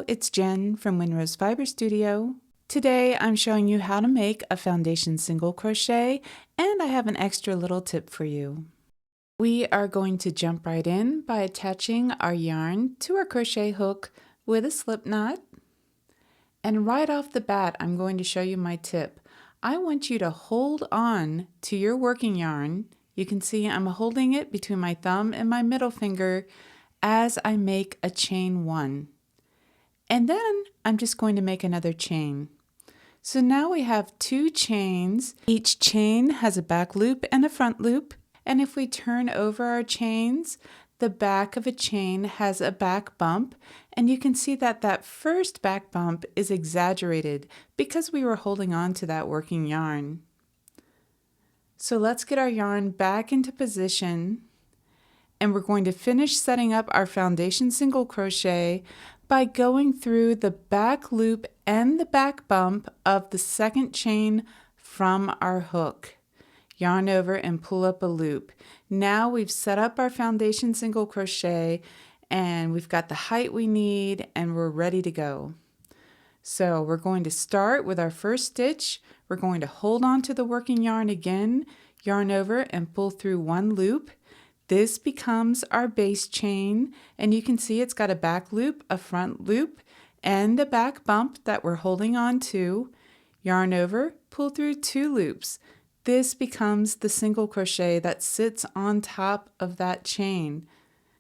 it's Jen from Winrose Fiber Studio. Today I'm showing you how to make a foundation single crochet, and I have an extra little tip for you. We are going to jump right in by attaching our yarn to our crochet hook with a slip knot. And right off the bat, I'm going to show you my tip. I want you to hold on to your working yarn. You can see I'm holding it between my thumb and my middle finger as I make a chain 1. And then I'm just going to make another chain. So now we have 2 chains. Each chain has a back loop and a front loop. And if we turn over our chains, the back of a chain has a back bump. And you can see that that first back bump is exaggerated because we were holding on to that working yarn. So let's get our yarn back into position. And we're going to finish setting up our foundation single crochet by going through the back loop and the back bump of the second chain from our hook. Yarn over and pull up a loop. Now we've set up our foundation single crochet and we've got the height we need and we're ready to go. So we're going to start with our first stitch. We're going to hold on to the working yarn again, yarn over and pull through 1 loop. This becomes our base chain, and you can see it's got a back loop, a front loop, and a back bump that we're holding on to. Yarn over, pull through 2 loops. This becomes the single crochet that sits on top of that chain.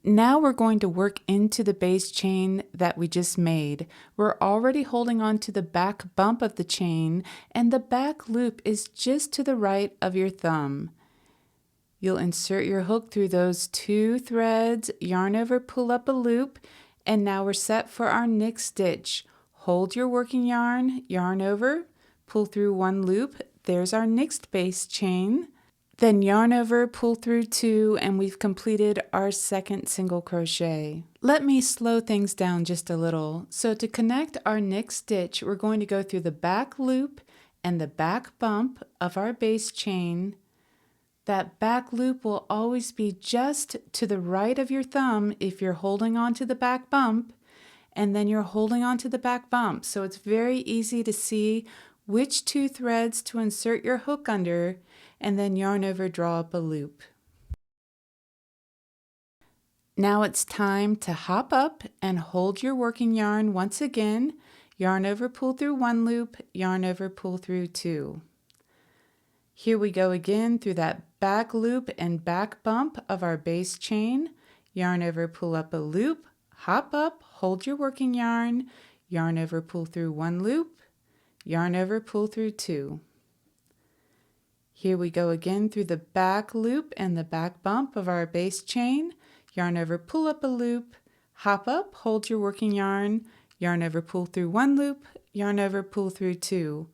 Now we're going to work into the base chain that we just made. We're already holding on to the back bump of the chain, and the back loop is just to the right of your thumb. You'll insert your hook through those 2 threads, yarn over, pull up a loop, and now we're set for our next stitch. Hold your working yarn, yarn over, pull through 1 loop. There's our next base chain. Then yarn over, pull through 2, and we've completed our second single crochet. Let me slow things down just a little. So to connect our next stitch, we're going to go through the back loop and the back bump of our base chain. That back loop will always be just to the right of your thumb if you're holding on to the back bump, and then you're holding on to the back bump. So it's very easy to see which 2 threads to insert your hook under, and then yarn over, draw up a loop. Now it's time to hop up and hold your working yarn once again. Yarn over, pull through 1 loop, yarn over, pull through 2. Here we go again through that back loop and back bump of our base chain. Yarn over, pull up a loop, hop up, hold your working yarn, yarn over, pull through 1 loop, yarn over, pull through 2. Here we go again through the back loop and the back bump of our base chain. Yarn over, pull up a loop, hop up, hold your working yarn over, pull through 1 loop, yarn over, pull through 2.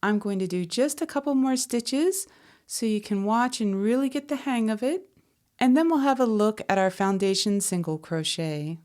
I'm going to do just a couple more stitches so you can watch and really get the hang of it. And then we'll have a look at our foundation single crochet.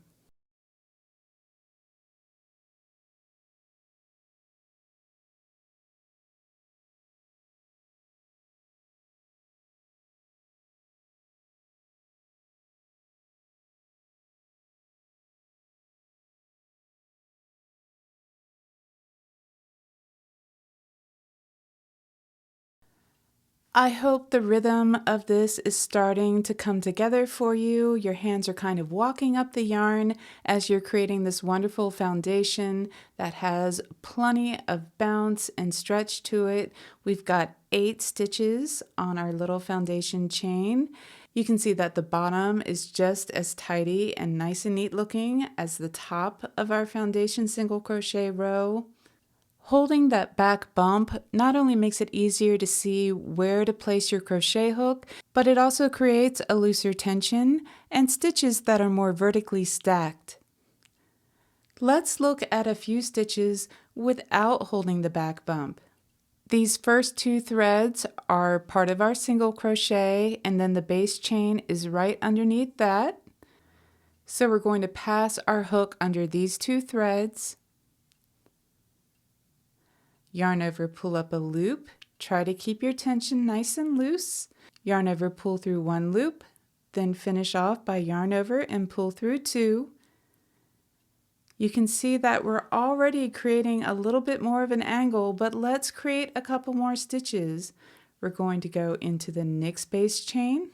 I hope the rhythm of this is starting to come together for you. Your hands are kind of walking up the yarn as you're creating this wonderful foundation that has plenty of bounce and stretch to it. We've got 8 stitches on our little foundation chain. You can see that the bottom is just as tidy and nice and neat looking as the top of our foundation single crochet row. Holding that back bump not only makes it easier to see where to place your crochet hook, but it also creates a looser tension and stitches that are more vertically stacked. Let's look at a few stitches without holding the back bump. These first 2 threads are part of our single crochet, and then the base chain is right underneath that. So we're going to pass our hook under these 2 threads. Yarn over, pull up a loop. Try to keep your tension nice and loose. Yarn over, pull through 1 loop. Then finish off by yarn over and pull through 2. You can see that we're already creating a little bit more of an angle, but let's create a couple more stitches. We're going to go into the next base chain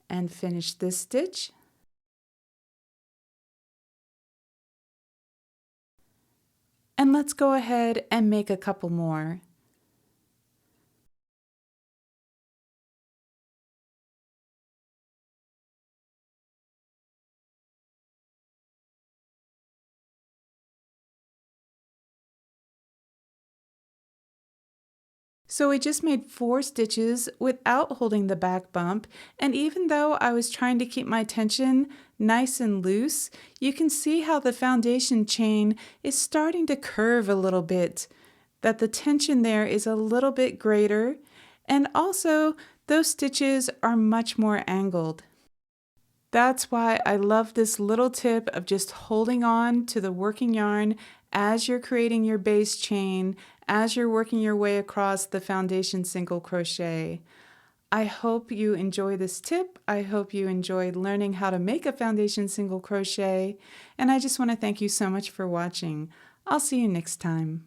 and finish this stitch. And let's go ahead and make a couple more. So we just made 4 stitches without holding the back bump, and even though I was trying to keep my tension nice and loose, you can see how the foundation chain is starting to curve a little bit, that the tension there is a little bit greater, and also those stitches are much more angled. That's why I love this little tip of just holding on to the working yarn as you're creating your base chain, as you're working your way across the foundation single crochet. I hope you enjoy this tip. I hope you enjoyed learning how to make a foundation single crochet, and I just want to thank you so much for watching. I'll see you next time.